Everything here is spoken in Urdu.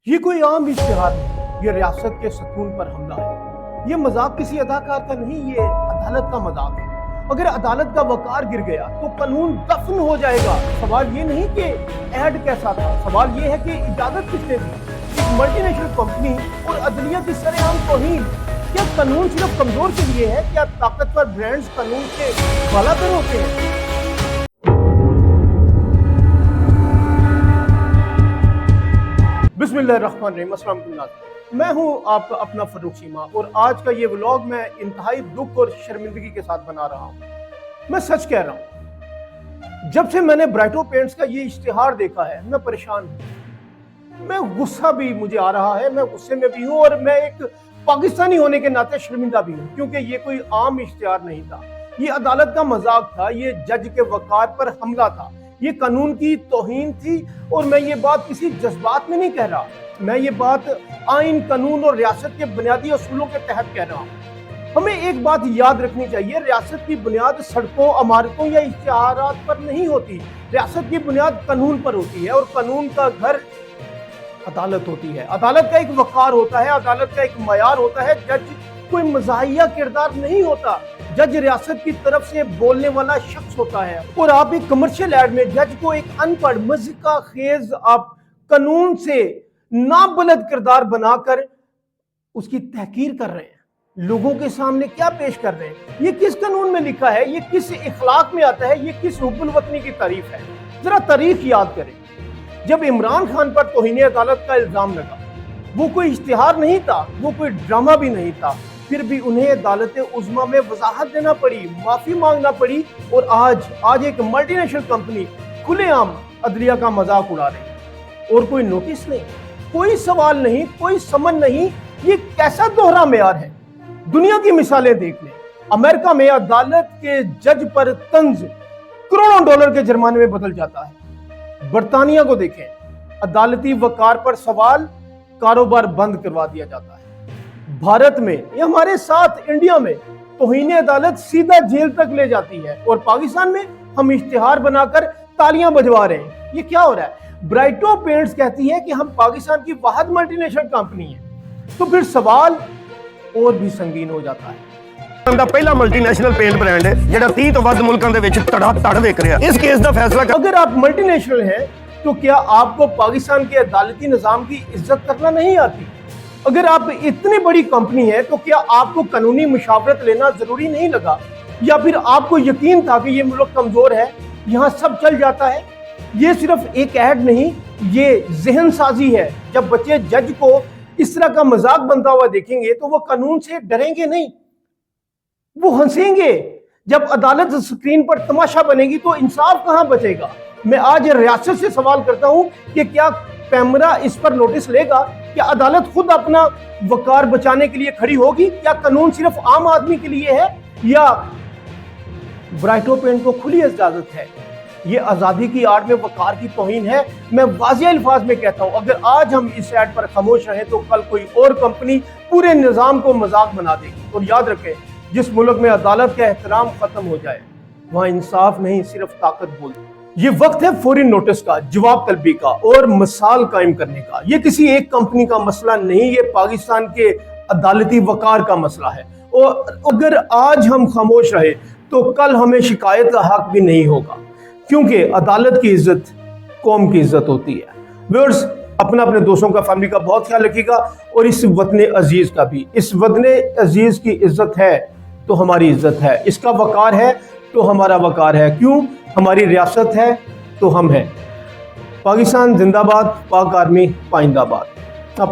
یہ کوئی عام اشتہار نہیں، یہ ریاست کے ستون پر حملہ ہے۔ یہ مذاق کسی اداکار کا نہیں، یہ عدالت کا مذاق ہے۔ اگر عدالت کا وقار گر گیا تو قانون دفن ہو جائے گا۔ سوال یہ نہیں کہ ایڈ کیسا تھا، سوال یہ ہے کہ اجازت کس نے دی۔ ایک ملٹی نیشنل کمپنی اور عدلیہ کی سرعام توہین۔ کیا قانون صرف کمزور کے لیے ہے؟ کیا طاقتور برانڈز قانون سے بالاتر ہوتے ہیں؟ بسم اللہ الرحمن الرحیم، السلام علیکم۔ میں ہوں آپ کا اپنا فروخ شیما اور آج کا یہ ولاگ میں انتہائی دکھ اور شرمندگی کے ساتھ بنا رہا ہوں۔ میں سچ کہہ رہا ہوں، جب سے میں نے برائٹو پینٹس کا یہ اشتہار دیکھا ہے میں پریشان ہوں۔ میں غصہ بھی مجھے آ رہا ہے، میں غصے میں بھی ہوں اور میں ایک پاکستانی ہونے کے ناطے شرمندہ بھی ہوں، کیونکہ یہ کوئی عام اشتہار نہیں تھا۔ یہ عدالت کا مذاق تھا، یہ جج کے وقار پر حملہ تھا، یہ قانون کی توہین تھی۔ اور میں یہ بات کسی جذبات میں نہیں کہہ رہا، میں یہ بات آئین، قانون اور ریاست کے بنیادی اصولوں کے تحت کہہ رہا ہوں۔ ہمیں ایک بات یاد رکھنی چاہیے، ریاست کی بنیاد سڑکوں، عمارتوں یا اشتہارات پر نہیں ہوتی۔ ریاست کی بنیاد قانون پر ہوتی ہے اور قانون کا گھر عدالت ہوتی ہے۔ عدالت کا ایک وقار ہوتا ہے، عدالت کا ایک معیار ہوتا ہے۔ جج کوئی مزاحیہ کردار نہیں ہوتا، جج ریاست کی طرف سے بولنے والا شخص ہوتا ہے۔ اور آپ ایک کمرشل ایڈ میں جج کو ایک ان پڑھ مضحکہ خیز آپ قانون سے نابلد کردار بنا کر اس کی تحقیر کر رہے ہیں، لوگوں کے سامنے کیا پیش کر رہے ہیں؟ یہ کس قانون میں لکھا ہے؟ یہ کس اخلاق میں آتا ہے؟ یہ کس حب الوطنی کی تعریف ہے؟ ذرا تاریخ یاد کریں۔ جب عمران خان پر توہین عدالت کا الزام لگا، وہ کوئی اشتہار نہیں تھا، وہ کوئی ڈرامہ بھی نہیں تھا، پھر بھی انہیں عدالت عظمیٰ میں وضاحت دینا پڑی، معافی مانگنا پڑی، اور آج ایک ملٹی نیشنل کمپنی کھلے عام عدلیہ کا مذاق اڑا رہی ہے، اور کوئی نوٹس نہیں، کوئی سوال نہیں، کوئی سمن نہیں۔ یہ کیسا دوہرا معیار ہے؟ دنیا کی مثالیں دیکھ لیں۔ امریکہ میں عدالت کے جج پر طنز کروڑوں ڈالر کے جرمانے میں بدل جاتا ہے۔ برطانیہ کو دیکھیں، عدالتی وقار پر سوال، کاروبار بند کروا دیا جاتا ہے۔ بھارت میں یا ہمارے ساتھ انڈیا میں توہین عدالت سیدھا جیل تک لے جاتی ہے، اور پاکستان میں ہم اشتہار بنا کر تالیاں بجوا رہے ہیں۔ یہ کیا ہو رہا ہے؟ برائٹو پینٹس کہتی ہے کہ ہم پاکستان کی واحد ملٹی نیشنل کمپنی ہے، تو پھر سوال اور بھی سنگین ہو جاتا ہے۔ دا پہلا ملٹی نیشنل پینٹ برانڈ ہے جڑا 30 تو ود ملکاں دے وچ تڑ ویک رہا۔ اس کیس دا فیصلہ اگر آپ ملٹی نیشنل ہیں تو کیا آپ کو پاکستان کے عدالتی نظام کی عزت کرنا نہیں آتی؟ اگر آپ اتنی بڑی کمپنی ہے تو کیا آپ کو قانونی مشاورت لینا ضروری نہیں لگا؟ یا پھر آپ کو یقین تھا کہ یہ ملک کمزور ہے، یہاں سب چل جاتا ہے؟ یہ صرف ایک ایڈ نہیں، یہ ذہن سازی ہے۔ جب بچے جج کو اس طرح کا مذاق بنتا ہوا دیکھیں گے تو وہ قانون سے ڈریں گے نہیں، وہ ہنسیں گے۔ جب عدالت سکرین پر تماشا بنے گی تو انصاف کہاں بچے گا؟ میں آج ریاست سے سوال کرتا ہوں کہ کیا پیمرا اس پر نوٹس لے گا؟ کیا عدالت خود اپنا وقار بچانے کے لیے کھڑی ہوگی؟ کیا قانون صرف عام آدمی کے لیے ہے یا برائٹو پینٹ کو کھلی اجازت ہے؟ یہ آزادی کی آڑ میں وقار کی توہین ہے۔ میں واضح الفاظ میں کہتا ہوں، اگر آج ہم اس ایڈ پر خاموش رہیں تو کل کوئی اور کمپنی پورے نظام کو مذاق بنا دے گی۔ اور یاد رکھیں، جس ملک میں عدالت کا احترام ختم ہو جائے وہاں انصاف نہیں، صرف طاقت بولتی۔ یہ وقت ہے فوری نوٹس کا، جواب طلبی کا اور مثال قائم کرنے کا۔ یہ کسی ایک کمپنی کا مسئلہ نہیں، یہ پاکستان کے عدالتی وقار کا مسئلہ ہے۔ اور اگر آج ہم خاموش رہے تو کل ہمیں شکایت کا حق بھی نہیں ہوگا، کیونکہ عدالت کی عزت قوم کی عزت ہوتی ہے۔ ویورز، اپنا اپنے دوستوں کا، فیملی کا بہت خیال رکھیے گا، اور اس وطن عزیز کا بھی۔ اس وطن عزیز کی عزت ہے تو ہماری عزت ہے، اس کا وقار ہے تو ہمارا وقار ہے۔ کیوں؟ ہماری ریاست ہے تو ہم ہیں۔ پاکستان زندہ باد، پاک آرمی پائندہ باد۔ اب